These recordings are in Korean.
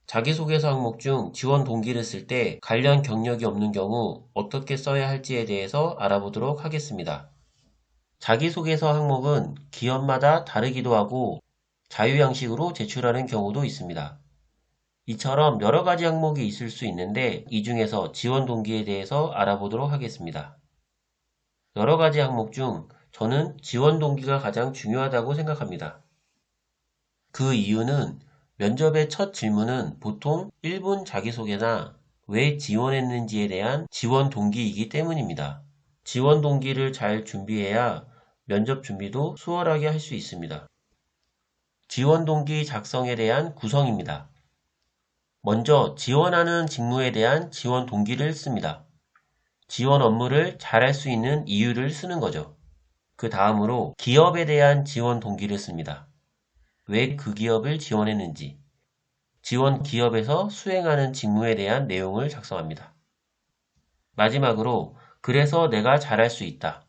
자기소개서 항목 중 지원 동기를 쓸 때 관련 경력이 없는 경우 어떻게 써야 할지에 대해서 알아보도록 하겠습니다. 자기소개서 항목은 기업마다 다르기도 하고 자유양식으로 제출하는 경우도 있습니다. 이처럼 여러 가지 항목이 있을 수 있는데 이 중에서 지원 동기에 대해서 알아보도록 하겠습니다. 여러 가지 항목 중 저는 지원 동기가 가장 중요하다고 생각합니다. 그 이유는 면접의 첫 질문은 보통 1분 자기소개나 왜 지원했는지에 대한 지원 동기이기 때문입니다. 지원 동기를 잘 준비해야 면접 준비도 수월하게 할 수 있습니다. 지원 동기 작성에 대한 구성입니다. 먼저 지원하는 직무에 대한 지원 동기를 씁니다. 지원 업무를 잘할 수 있는 이유를 쓰는 거죠. 그 다음으로 기업에 대한 지원 동기를 씁니다. 왜 그 기업을 지원했는지, 지원 기업에서 수행하는 직무에 대한 내용을 작성합니다. 마지막으로 그래서 내가 잘할 수 있다.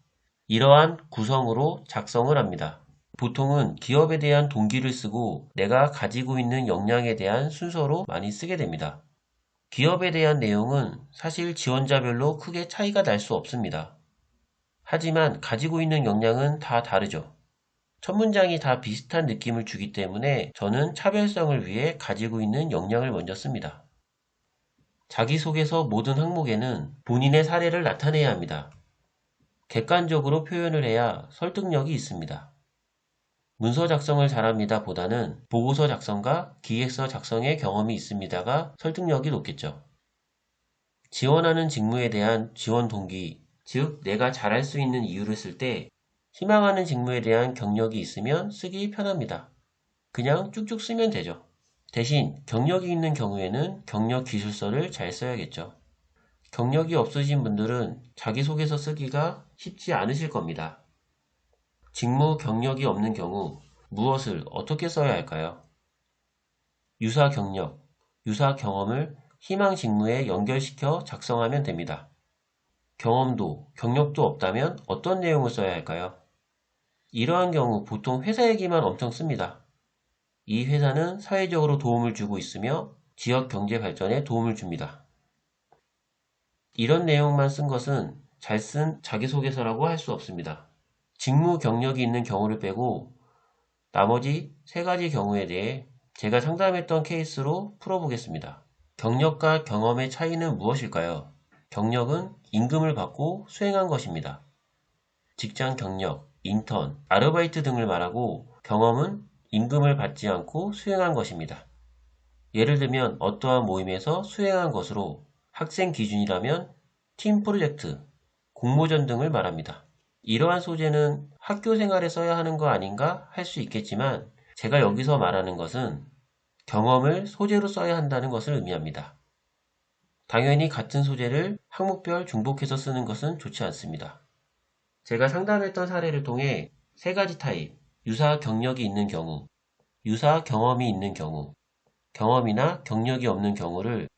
이러한 구성으로 작성을 합니다. 보통은 기업에 대한 동기를 쓰고 내가 가지고 있는 역량에 대한 순서로 많이 쓰게 됩니다. 기업에 대한 내용은 사실 지원자별로 크게 차이가 날 수 없습니다. 하지만 가지고 있는 역량은 다 다르죠. 첫 문장이 다 비슷한 느낌을 주기 때문에 저는 차별성을 위해 가지고 있는 역량을 먼저 씁니다. 자기소개서 모든 항목에는 본인의 사례를 나타내야 합니다. 객관적으로 표현을 해야 설득력이 있습니다. 문서 작성을 잘합니다 보다는 보고서 작성과 기획서 작성의 경험이 있습니다가 설득력이 높겠죠. 지원하는 직무에 대한 지원 동기, 즉 내가 잘할 수 있는 이유를 쓸 때 희망하는 직무에 대한 경력이 있으면 쓰기 편합니다. 그냥 쭉쭉 쓰면 되죠. 대신 경력이 있는 경우에는 경력 기술서를 잘 써야겠죠. 경력이 없으신 분들은 자기소개서 쓰기가 쉽지 않으실 겁니다. 직무 경력이 없는 경우 무엇을 어떻게 써야 할까요? 유사 경력, 유사 경험을 희망 직무에 연결시켜 작성하면 됩니다. 경험도, 경력도 없다면 어떤 내용을 써야 할까요? 이러한 경우 보통 회사 얘기만 엄청 씁니다. 이 회사는 사회적으로 도움을 주고 있으며 지역 경제 발전에 도움을 줍니다. 이런 내용만 쓴 것은 잘 쓴 자기소개서라고 할 수 없습니다. 직무 경력이 있는 경우를 빼고 나머지 세 가지 경우에 대해 제가 상담했던 케이스로 풀어보겠습니다. 경력과 경험의 차이는 무엇일까요? 경력은 임금을 받고 수행한 것입니다. 직장 경력, 인턴, 아르바이트 등을 말하고 경험은 임금을 받지 않고 수행한 것입니다. 예를 들면 어떠한 모임에서 수행한 것으로 학생 기준이라면 팀 프로젝트, 공모전 등을 말합니다. 이러한 소재는 학교 생활에 써야 하는 거 아닌가 할 수 있겠지만 제가 여기서 말하는 것은 경험을 소재로 써야 한다는 것을 의미합니다. 당연히 같은 소재를 항목별 중복해서 쓰는 것은 좋지 않습니다. 제가 상담했던 사례를 통해 세 가지 타입, 유사 경력이 있는 경우, 유사 경험이 있는 경우, 경험이나 경력이 없는 경우를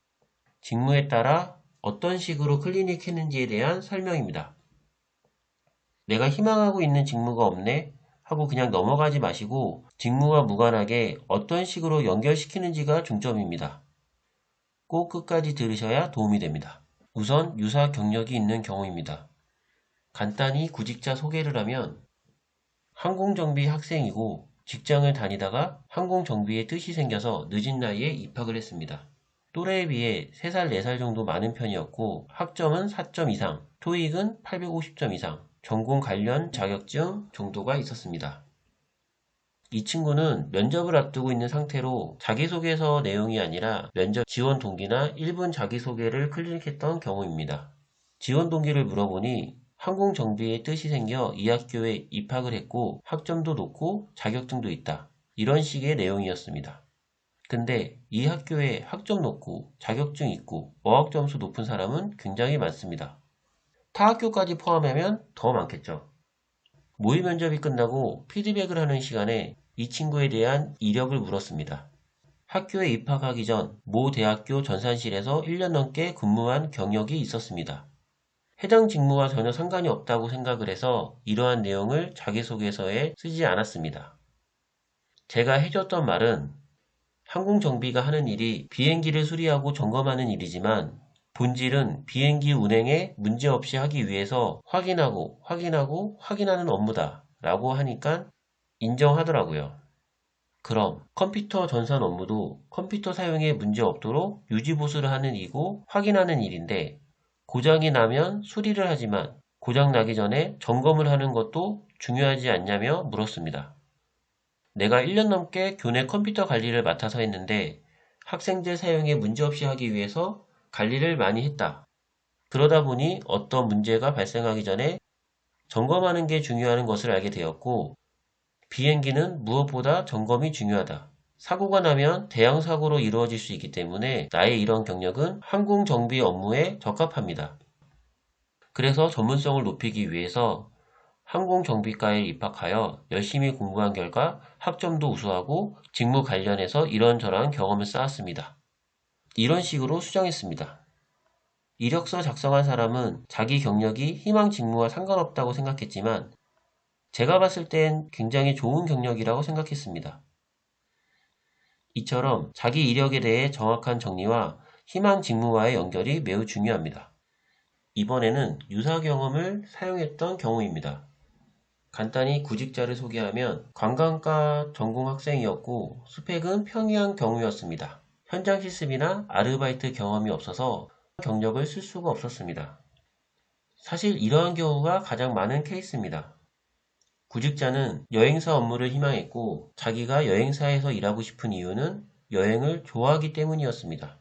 직무에 따라 어떤 식으로 클리닉 했는지에 대한 설명입니다. 내가 희망하고 있는 직무가 없네 하고 그냥 넘어가지 마시고 직무와 무관하게 어떤 식으로 연결시키는지가 중점입니다. 꼭 끝까지 들으셔야 도움이 됩니다. 우선 유사 경력이 있는 경우입니다. 간단히 구직자 소개를 하면 항공정비 학생이고 직장을 다니다가 항공정비에 뜻이 생겨서 늦은 나이에 입학을 했습니다. 또래에 비해 3살, 4살 정도 많은 편이었고 학점은 4점 이상, 토익은 850점 이상, 전공 관련 자격증 정도가 있었습니다. 이 친구는 면접을 앞두고 있는 상태로 자기소개서 내용이 아니라 면접 지원 동기나 1분 자기소개를 클릭했던 경우입니다. 지원 동기를 물어보니 항공정비에 뜻이 생겨 이 학교에 입학을 했고 학점도 높고 자격증도 있다. 이런 식의 내용이었습니다. 근데 이 학교에 학점 높고 자격증 있고 어학점수 높은 사람은 굉장히 많습니다. 타 학교까지 포함하면 더 많겠죠. 모의 면접이 끝나고 피드백을 하는 시간에 이 친구에 대한 이력을 물었습니다. 학교에 입학하기 전 모 대학교 전산실에서 1년 넘게 근무한 경력이 있었습니다. 해당 직무와 전혀 상관이 없다고 생각을 해서 이러한 내용을 자기소개서에 쓰지 않았습니다. 제가 해줬던 말은 항공정비가 하는 일이 비행기를 수리하고 점검하는 일이지만 본질은 비행기 운행에 문제없이 하기 위해서 확인하는 업무다 라고 하니까 인정하더라고요. 그럼 컴퓨터 전산 업무도 컴퓨터 사용에 문제 없도록 유지보수를 하는 일이고 확인하는 일인데 고장이 나면 수리를 하지만 고장 나기 전에 점검을 하는 것도 중요하지 않냐며 물었습니다. 내가 1년 넘게 교내 컴퓨터 관리를 맡아서 했는데 학생들 사용에 문제없이 하기 위해서 관리를 많이 했다. 그러다 보니 어떤 문제가 발생하기 전에 점검하는 게 중요한 것을 알게 되었고 비행기는 무엇보다 점검이 중요하다. 사고가 나면 대형 사고로 이루어질 수 있기 때문에 나의 이런 경력은 항공 정비 업무에 적합합니다. 그래서 전문성을 높이기 위해서 항공정비과에 입학하여 열심히 공부한 결과 학점도 우수하고 직무 관련해서 이런저런 경험을 쌓았습니다. 이런 식으로 수정했습니다. 이력서 작성한 사람은 자기 경력이 희망 직무와 상관없다고 생각했지만 제가 봤을 땐 굉장히 좋은 경력이라고 생각했습니다. 이처럼 자기 이력에 대해 정확한 정리와 희망 직무와의 연결이 매우 중요합니다. 이번에는 유사 경험을 사용했던 경우입니다. 간단히 구직자를 소개하면 관광과 전공 학생이었고 스펙은 평이한 경우였습니다. 현장 실습이나 아르바이트 경험이 없어서 경력을 쓸 수가 없었습니다. 사실 이러한 경우가 가장 많은 케이스입니다. 구직자는 여행사 업무를 희망했고 자기가 여행사에서 일하고 싶은 이유는 여행을 좋아하기 때문이었습니다.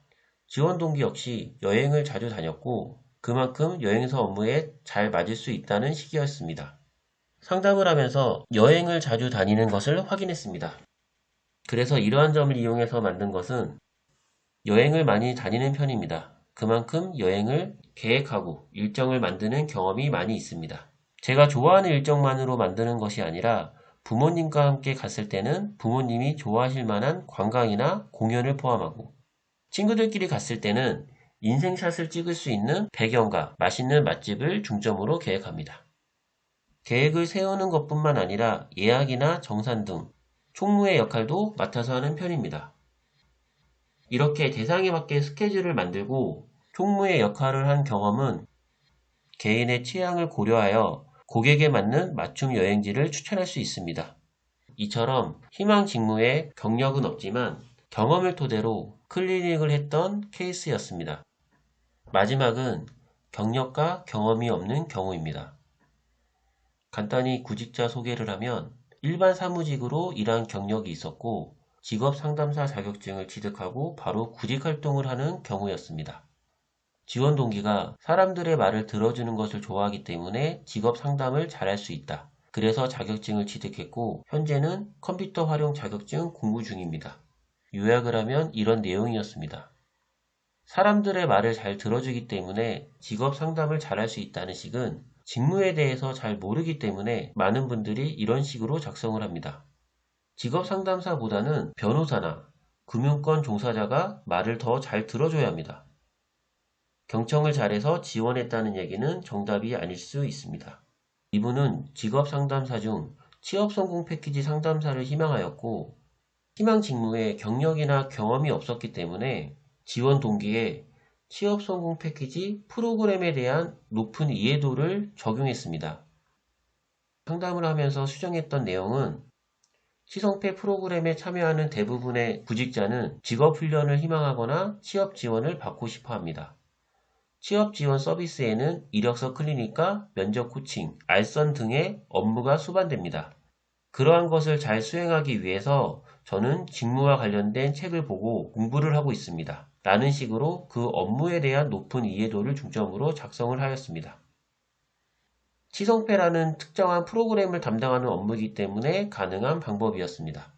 지원 동기 역시 여행을 자주 다녔고 그만큼 여행사 업무에 잘 맞을 수 있다는 시기였습니다. 상담을 하면서 여행을 자주 다니는 것을 확인했습니다. 그래서 이러한 점을 이용해서 만든 것은 여행을 많이 다니는 편입니다. 그만큼 여행을 계획하고 일정을 만드는 경험이 많이 있습니다. 제가 좋아하는 일정만으로 만드는 것이 아니라 부모님과 함께 갔을 때는 부모님이 좋아하실 만한 관광이나 공연을 포함하고 친구들끼리 갔을 때는 인생샷을 찍을 수 있는 배경과 맛있는 맛집을 중점으로 계획합니다. 계획을 세우는 것뿐만 아니라 예약이나 정산 등 총무의 역할도 맡아서 하는 편입니다. 이렇게 대상에 맞게 스케줄을 만들고 총무의 역할을 한 경험은 개인의 취향을 고려하여 고객에 맞는 맞춤 여행지를 추천할 수 있습니다. 이처럼 희망 직무에 경력은 없지만 경험을 토대로 클리닉을 했던 케이스였습니다. 마지막은 경력과 경험이 없는 경우입니다. 간단히 구직자 소개를 하면 일반 사무직으로 일한 경력이 있었고 직업 상담사 자격증을 취득하고 바로 구직 활동을 하는 경우였습니다. 지원 동기가 사람들의 말을 들어주는 것을 좋아하기 때문에 직업 상담을 잘할 수 있다. 그래서 자격증을 취득했고 현재는 컴퓨터 활용 자격증 공부 중입니다. 요약을 하면 이런 내용이었습니다. 사람들의 말을 잘 들어주기 때문에 직업 상담을 잘할 수 있다는 식은 직무에 대해서 잘 모르기 때문에 많은 분들이 이런 식으로 작성을 합니다. 직업 상담사보다는 변호사나 금융권 종사자가 말을 더 잘 들어줘야 합니다. 경청을 잘해서 지원했다는 얘기는 정답이 아닐 수 있습니다. 이분은 직업 상담사 중 취업 성공 패키지 상담사를 희망하였고 희망 직무에 경력이나 경험이 없었기 때문에 지원 동기에 취업 성공 패키지 프로그램에 대한 높은 이해도를 적용했습니다. 상담을 하면서 수정했던 내용은 시성패 프로그램에 참여하는 대부분의 구직자는 직업훈련을 희망하거나 취업 지원을 받고 싶어 합니다. 취업 지원 서비스에는 이력서 클리닉과 면접 코칭, 알선 등의 업무가 수반됩니다. 그러한 것을 잘 수행하기 위해서 저는 직무와 관련된 책을 보고 공부를 하고 있습니다. 라는 식으로 그 업무에 대한 높은 이해도를 중점으로 작성을 하였습니다. 시성패라는 특정한 프로그램을 담당하는 업무이기 때문에 가능한 방법이었습니다.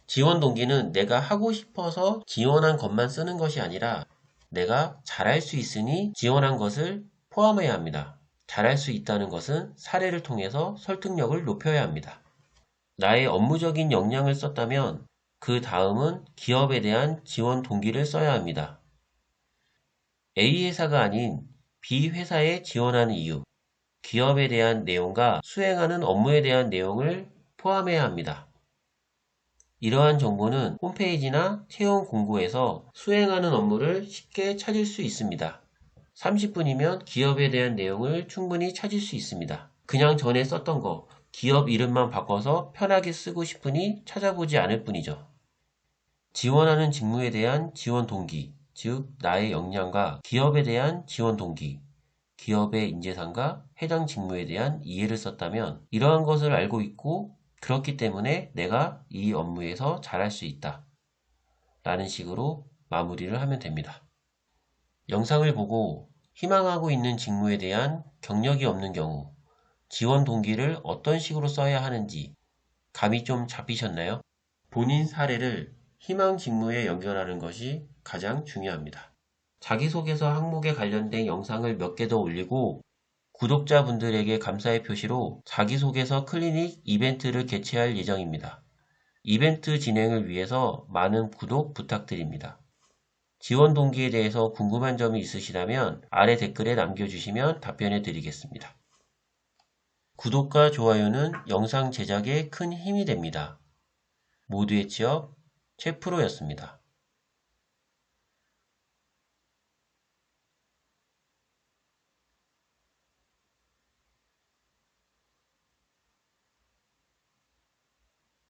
지원 동기는 내가 하고 싶어서 지원한 것만 쓰는 것이 아니라 내가 잘할 수 있으니 지원한 것을 포함해야 합니다. 잘할 수 있다는 것은 사례를 통해서 설득력을 높여야 합니다. 나의 업무적인 역량을 썼다면 그 다음은 기업에 대한 지원 동기를 써야 합니다. A 회사가 아닌 B 회사에 지원하는 이유, 기업에 대한 내용과 수행하는 업무에 대한 내용을 포함해야 합니다. 이러한 정보는 홈페이지나 채용 공고에서 수행하는 업무를 쉽게 찾을 수 있습니다. 30분이면 기업에 대한 내용을 충분히 찾을 수 있습니다. 그냥 전에 썼던 거, 기업 이름만 바꿔서 편하게 쓰고 싶으니 찾아보지 않을 뿐이죠. 지원하는 직무에 대한 지원 동기, 즉 나의 역량과 기업에 대한 지원 동기, 기업의 인재상과 해당 직무에 대한 이해를 썼다면 이러한 것을 알고 있고 그렇기 때문에 내가 이 업무에서 잘할 수 있다 라는 식으로 마무리를 하면 됩니다. 영상을 보고 희망하고 있는 직무에 대한 경력이 없는 경우 지원 동기를 어떤 식으로 써야 하는지 감이 좀 잡히셨나요? 본인 사례를 희망 직무에 연결하는 것이 가장 중요합니다. 자기소개서 항목에 관련된 영상을 몇 개 더 올리고 구독자분들에게 감사의 표시로 자기소개서 클리닉 이벤트를 개최할 예정입니다. 이벤트 진행을 위해서 많은 구독 부탁드립니다. 지원 동기에 대해서 궁금한 점이 있으시다면 아래 댓글에 남겨주시면 답변해 드리겠습니다. 구독과 좋아요는 영상 제작에 큰 힘이 됩니다. 모두의 취업 최프로였습니다.